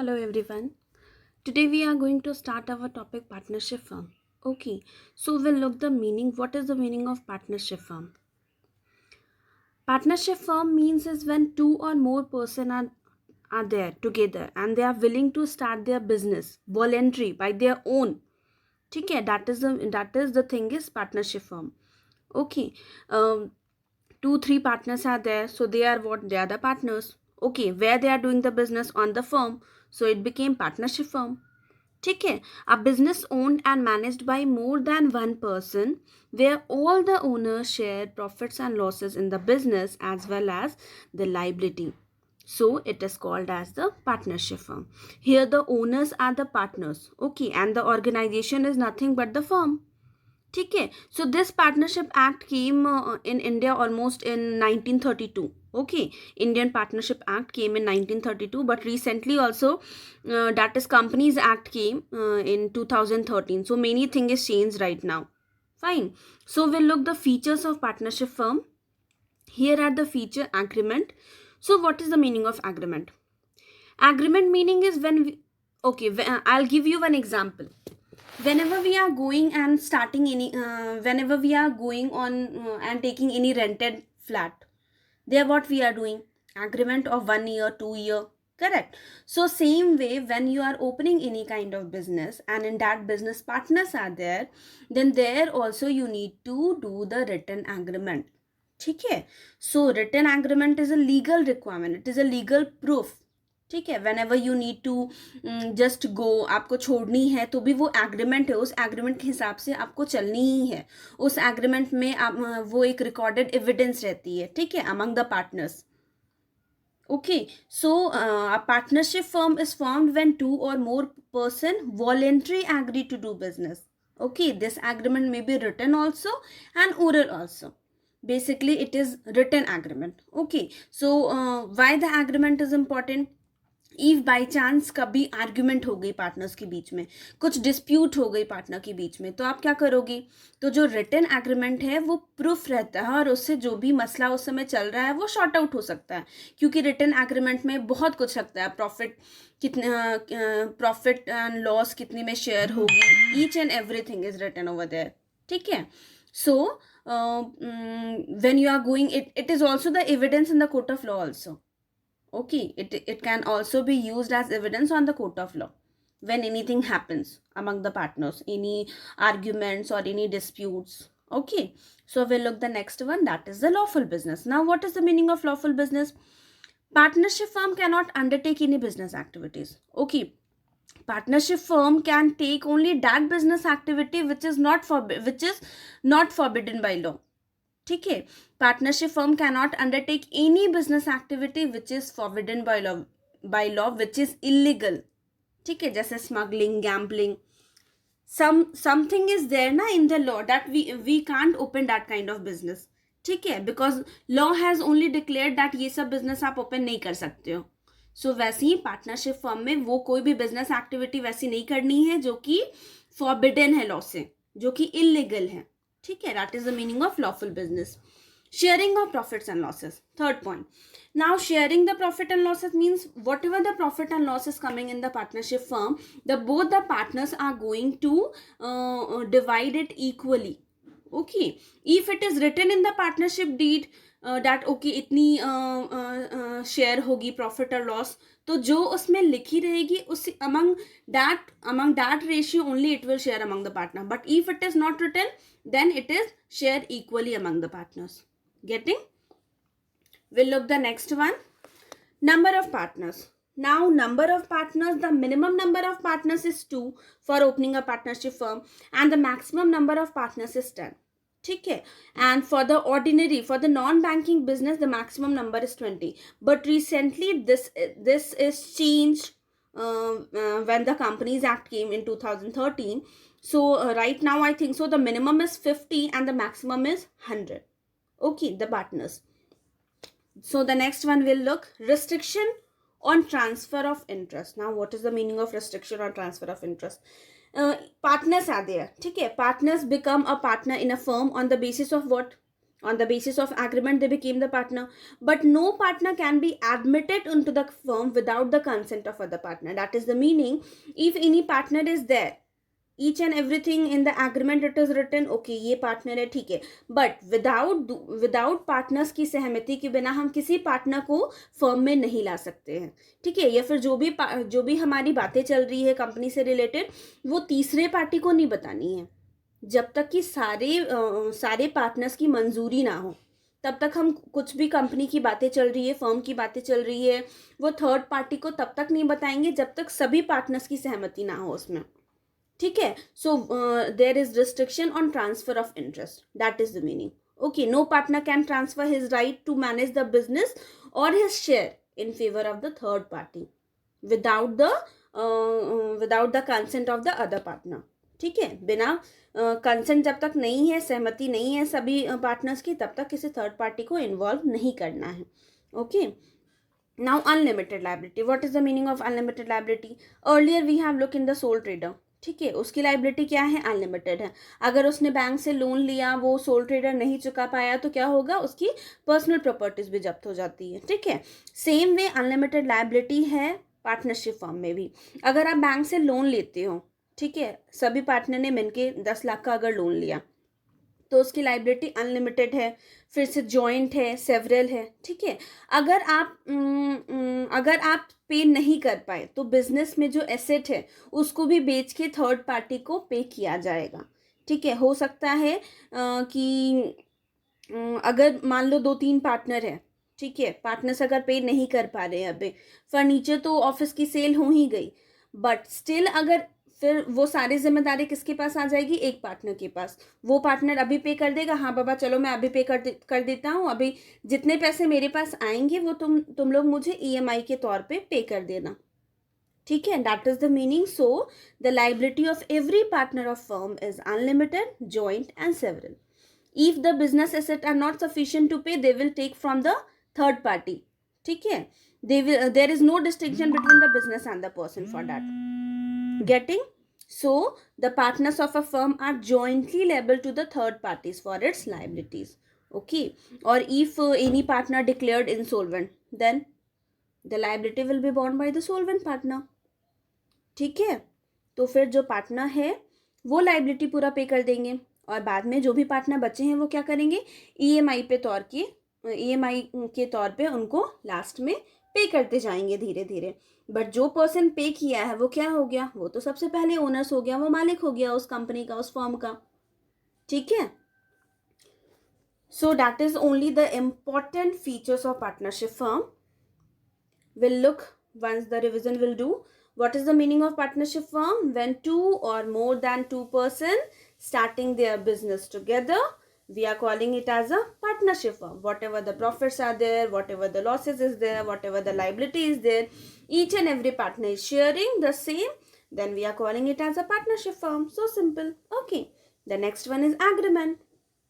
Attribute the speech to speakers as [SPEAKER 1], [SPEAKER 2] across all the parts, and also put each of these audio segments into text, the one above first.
[SPEAKER 1] Hello everyone. Today we are going to start our topic partnership firm. Okay, so we'll look the meaning. What is the meaning of partnership firm? Partnership firm means is when two or more person are there together and they are willing to start their business voluntary by their own. Okay, that is the thing is partnership firm. Okay, um, two three partners are there, so they are what they are the partners. Okay, where they are doing the business on the firm, so it became partnership firm. ठीक है a business owned and managed by more than one person where all the owners share profits and losses in the business as well as the liability, so it is called as the partnership firm. Here the owners are the partners, okay, and the organization is nothing but the firm. ठीक है so this partnership act came in India almost in 1932. Okay, Indian partnership act came in 1932, but recently also that is companies act came in 2013, so many things changed right now. Fine, so we'll look the features of partnership firm. Here are the feature agreement. So what is the meaning of agreement? Agreement meaning is when we, okay, I'll give you one example. Whenever we are going and starting any whenever we are going on and taking any rented flat, there what we are doing, agreement of 1 year 2 year, correct? So same way when you are opening any kind of business and in that business partners are there, then there also you need to do the written agreement. ठीक है, so written agreement is a legal requirement, it is a legal proof. ठीक है, whenever you need to just go, आपको छोड़नी है तो भी वो एग्रीमेंट है, उस एग्रीमेंट के हिसाब से आपको चलनी ही है. उस एग्रीमेंट में आप वो एक रिकॉर्डेड एविडेंस रहती है, ठीक है, among the partners. Okay, so a partnership firm is formed when two or more person voluntarily agree to do business. Okay, this agreement may be written also and oral also. Basically it is written agreement. Okay, so why the agreement is important? If by chance कभी argument हो गई partners के बीच में, कुछ dispute हो गई partner के बीच में, तो आप क्या करोगे? तो जो रिटन एग्रीमेंट है वो प्रूफ रहता है और उससे जो भी मसला उस समय चल रहा है वो शॉर्ट आउट हो सकता है, क्योंकि रिटन एग्रीमेंट में बहुत कुछ लगता है. प्रॉफिट कितने, प्रॉफिट एंड लॉस कितनी में शेयर होगी, each and everything is written over there. ठीक है, so when you are going, it is also the evidence in the court of law also. Okay, it can also be used as evidence on the court of law when anything happens among the partners, any arguments or any disputes. Okay, so we'll look the next one, that is the lawful business. Now what is the meaning of lawful business? Partnership firm cannot undertake any business activities. Okay, partnership firm can take only that business activity which is not forbidden by law. ठीक है, partnership firm cannot undertake any business activity which is forbidden by law which is illegal. ठीक है, जैसे smuggling, gambling, something is there ना in the law that we can't open that kind of business. ठीक है, because law has only declare that ये सब business आप open नहीं कर सकते हो. सो वैसे ही पार्टनरशिप फर्म में वो कोई भी बिजनेस एक्टिविटी वैसी नहीं करनी है जो कि फॉरबिडन है लॉ से, जो कि इलीगल है. ठीक है, that is the meaning of lawful business. Sharing of profits and losses, third point. Now sharing the profit and losses means whatever the profit and loss is coming in the partnership firm, both the partners are going to divide it equally. Okay, if it is written in the partnership deed that okay इतनी share होगी profit और loss, तो जो उसमें लिखी रहेगी उस among that ratio only it will share among the partner. But if it is not written, then it is shared equally among the partners. Getting? We'll look the next one, number of partners. Now number of partners, the minimum number of partners is 2 for opening a partnership firm and the maximum number of partners is 10. ठीक है, and for the ordinary, for the non-banking business, the maximum number is 20. But recently this is changed when the Companies Act came in 2013. So right now I think so the minimum is 50 and the maximum is 100. Okay, the partners. So the next one will look restriction on transfer of interest. Now what is the meaning of restriction on transfer of interest? Partners are there. ठीक है, partners become a partner in a firm on the basis of what? On the basis of agreement, they became the partner. But no partner can be admitted into the firm without the consent of other partner. That is the meaning. If any partner is there, each and everything in the agreement it is written, okay ये partner है, ठीक है, but without partners की सहमति के बिना हम किसी partner को firm में नहीं ला सकते हैं, ठीक है. या फिर जो भी हमारी बातें चल रही है कंपनी से रिलेटेड, वो तीसरे पार्टी को नहीं बतानी है. जब तक कि सारे पार्टनर्स की मंजूरी ना हो, तब तक हम कुछ भी कंपनी की बातें चल रही है, फर्म की बातें चल रही है, वो थर्ड पार्टी को तब तक नहीं बताएंगे जब तक सभी पार्टनर्स की सहमति ना हो उसमें, ठीक है. So there is restriction on transfer of interest, that is the meaning. Okay, no partner can transfer his right to manage the business और his share in favour of the third party without the consent of the other partner, ठीक है. बिना consent जब तक नहीं है, सहमति नहीं है सभी पार्टनर्स की, तब तक किसी थर्ड पार्टी को इन्वॉल्व नहीं करना है. Okay. Now unlimited liability. What is the meaning of unlimited liability? Earlier we have look in the sole trader, ठीक है. उसकी लाइबिलिटी क्या है? अनलिमिटेड है. अगर उसने बैंक से लोन लिया, वो सोल ट्रेडर नहीं चुका पाया, तो क्या होगा? उसकी पर्सनल प्रॉपर्टीज भी जब्त हो जाती है, ठीक है. सेम वे अनलिमिटेड लाइबिलिटी है पार्टनरशिप फॉर्म में भी. अगर आप बैंक से लोन लेते हो, ठीक है, सभी पार्टनर ने मिलके 10 लाख का अगर लोन लिया, तो उसकी लाइबिलिटी अनलिमिटेड है. फिर से जॉइंट है, सेवरल है, ठीक है. अगर आप पे नहीं कर पाए, तो बिजनेस में जो एसेट है उसको भी बेच के थर्ड पार्टी को पे किया जाएगा, ठीक है. हो सकता है कि अगर मान लो 2-3 पार्टनर है, ठीक है, पार्टनर्स अगर पे नहीं कर पा रहे हैं, अभी फर्नीचर तो ऑफिस की सेल हो ही गई, बट स्टिल अगर फिर वो सारी जिम्मेदारी किसके पास आ जाएगी? एक पार्टनर के पास. वो पार्टनर अभी पे कर देगा, हाँ बाबा चलो मैं अभी पे कर देता हूँ, अभी जितने पैसे मेरे पास आएंगे वो तुम लोग मुझे EMI के तौर पे कर देना, ठीक है. That is the meaning. So the liability of every partner of firm is unlimited, joint and several. If the business asset are not sufficient to pay, they will take from the third party, ठीक है. There is no distinction between the business and the person for that. Getting? So the partners of a firm are jointly liable to the third parties for its liabilities. Okay. Or if any partner declared insolvent, then the liability will be borne by the solvent partner, ठीक है. तो फिर जो partner है वो liability पूरा पे कर देंगे, और बाद में जो भी पार्टनर बचे हैं वो क्या करेंगे? EMI के तौर पे उनको लास्ट में पे करते जाएंगे धीरे धीरे. बट जो पर्सन पे किया है वो क्या हो गया? वो तो सबसे पहले ओनर्स हो गया, वो मालिक हो गया उस कंपनी का, उस फर्म का, ठीक है. So that is only the important features of partnership firm. Will look once the revision will do. What is the meaning of partnership firm? When 2 or more than 2 person starting their business together, we are calling it as a partnership firm. Whatever the profits are there, whatever the losses is there, whatever the liability is there, each and every partner is sharing the same, then we are calling it as a partnership firm. So simple. Okay. The next one is agreement.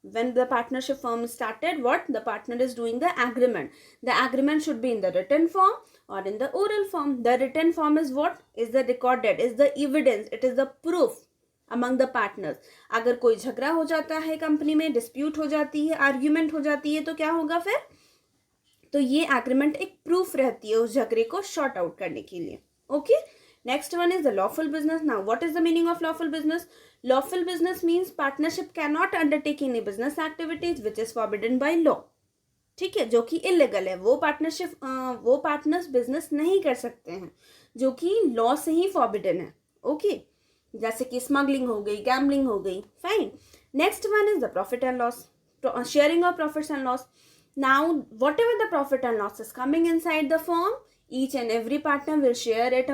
[SPEAKER 1] When the partnership firm started, what the partner is doing? The agreement. The agreement should be in the written form or in the oral form. The written form is what? Is the recorded, is the evidence, it is the proof among the partners. अगर कोई झगड़ा हो जाता है company में, dispute हो जाती है, आर्ग्यूमेंट हो जाती है, तो क्या होगा फिर? तो ये एग्रीमेंट एक प्रूफ रहती है उस झगड़े को शॉर्ट आउट करने के लिए. Okay. Next one is the lawful business. Now what is the meaning of lawful business? Lawful business means partnership can not undertake any business activities which is forbidden by law, ठीक है, जो कि illegal है. वो partners business नहीं कर सकते हैं जो कि लॉ से ही फॉरबिडन है. ओके. जैसे कि स्मगलिंग हो गई, गैम्बलिंग हो गई. Fine. Next one is the profit and loss, sharing of profits and loss. Now, whatever the profit and loss is coming inside the firm, each and every partner will share it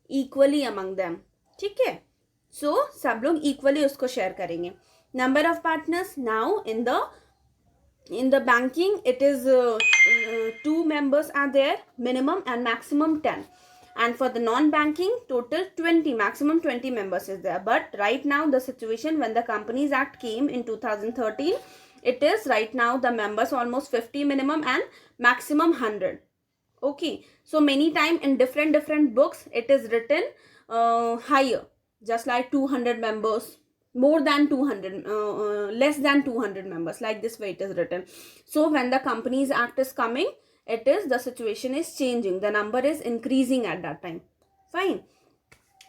[SPEAKER 1] equally among them. ठीक है. So सब लोग equally उसको share करेंगे. Number of partners, now in the banking it is 2 members are there, minimum and maximum 10. And for the non-banking, total 20, maximum 20 members is there. But right now the situation when the Companies Act came in 2013, it is right now the members almost 50 minimum and maximum 100. Okay. So many time in different books it is written higher, just like 200 members, more than 200, less than 200 members, like this way it is written. So when the company's act is coming, it is, the situation is changing, the number is increasing at that time. Fine.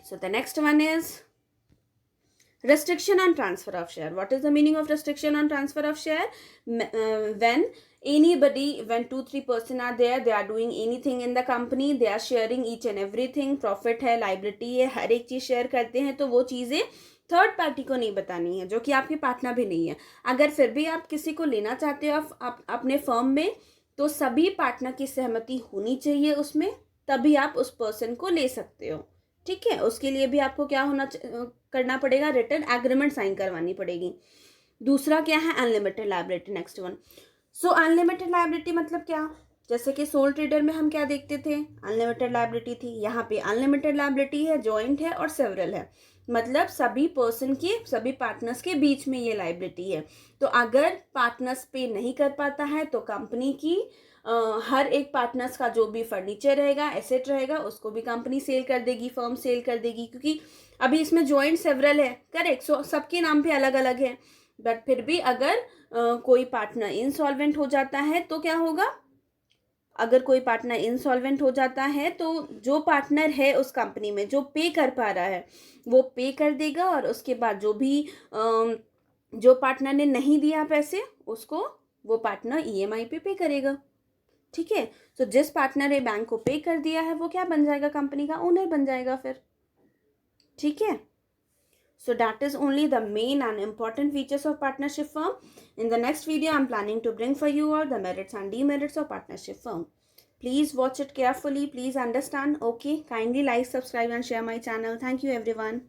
[SPEAKER 1] So the next one is restriction on transfer of share. What is the meaning of restriction on transfer of share? When anybody, when 2-3 person are there, they are doing anything in the company, they are sharing each and everything, profit है, liability है, हर एक चीज share करते हैं, तो वो चीजें third party को नहीं बतानी है, जो कि आपके पार्टनर भी नहीं है. अगर फिर भी आप किसी को लेना चाहते हो अपने फर्म में, तो सभी पार्टनर की सहमति होनी चाहिए उसमें, तभी आप उस पर्सन को ले सकते हो. ठीक है, उसके लिए भी आपको क्या करना पड़ेगा, रिटन एग्रीमेंट साइन करवानी पड़ेगी. दूसरा क्या है, unlimited liability. Next one. So unlimited liability मतलब क्या, जैसे कि सोल ट्रेडर में हम क्या देखते थे, अनलिमिटेड लायबिलिटी थी. यहाँ पे अनलिमिटेड लायबिलिटी है, जॉइंट है और सेवरल है. मतलब सभी पर्सन के, सभी पार्टनर्स के बीच में ये लायबिलिटी है. तो अगर पार्टनर्स पे नहीं कर पाता है, तो कंपनी की हर एक पार्टनर्स का जो भी फर्नीचर रहेगा, एसेट रहेगा, उसको भी कंपनी सेल कर देगी, फर्म सेल कर देगी. क्योंकि अभी इसमें जॉइंट सेवरल है, करेक्ट. सो सबके नाम पे अलग अलग है. बट फिर भी अगर कोई पार्टनर इंसॉल्वेंट हो जाता है तो क्या होगा, अगर कोई पार्टनर इंसॉल्वेंट हो जाता है तो जो पार्टनर है उस कंपनी में जो पे कर पा रहा है वो पे कर देगा, और उसके बाद जो भी जो पार्टनर ने नहीं दिया पैसे, उसको वो पार्टनर ईएमआई पे करेगा. ठीक है. तो जिस पार्टनर ने बैंक को पे कर दिया है वो क्या बन जाएगा, कंपनी का ओनर बन जाएगा फिर. ठीक है. So that is only the main and important features of partnership firm. In the next video, I am planning to bring for you all the merits and demerits of partnership firm. Please watch it carefully. Please understand. Okay. Kindly like, subscribe and share my channel. Thank you everyone.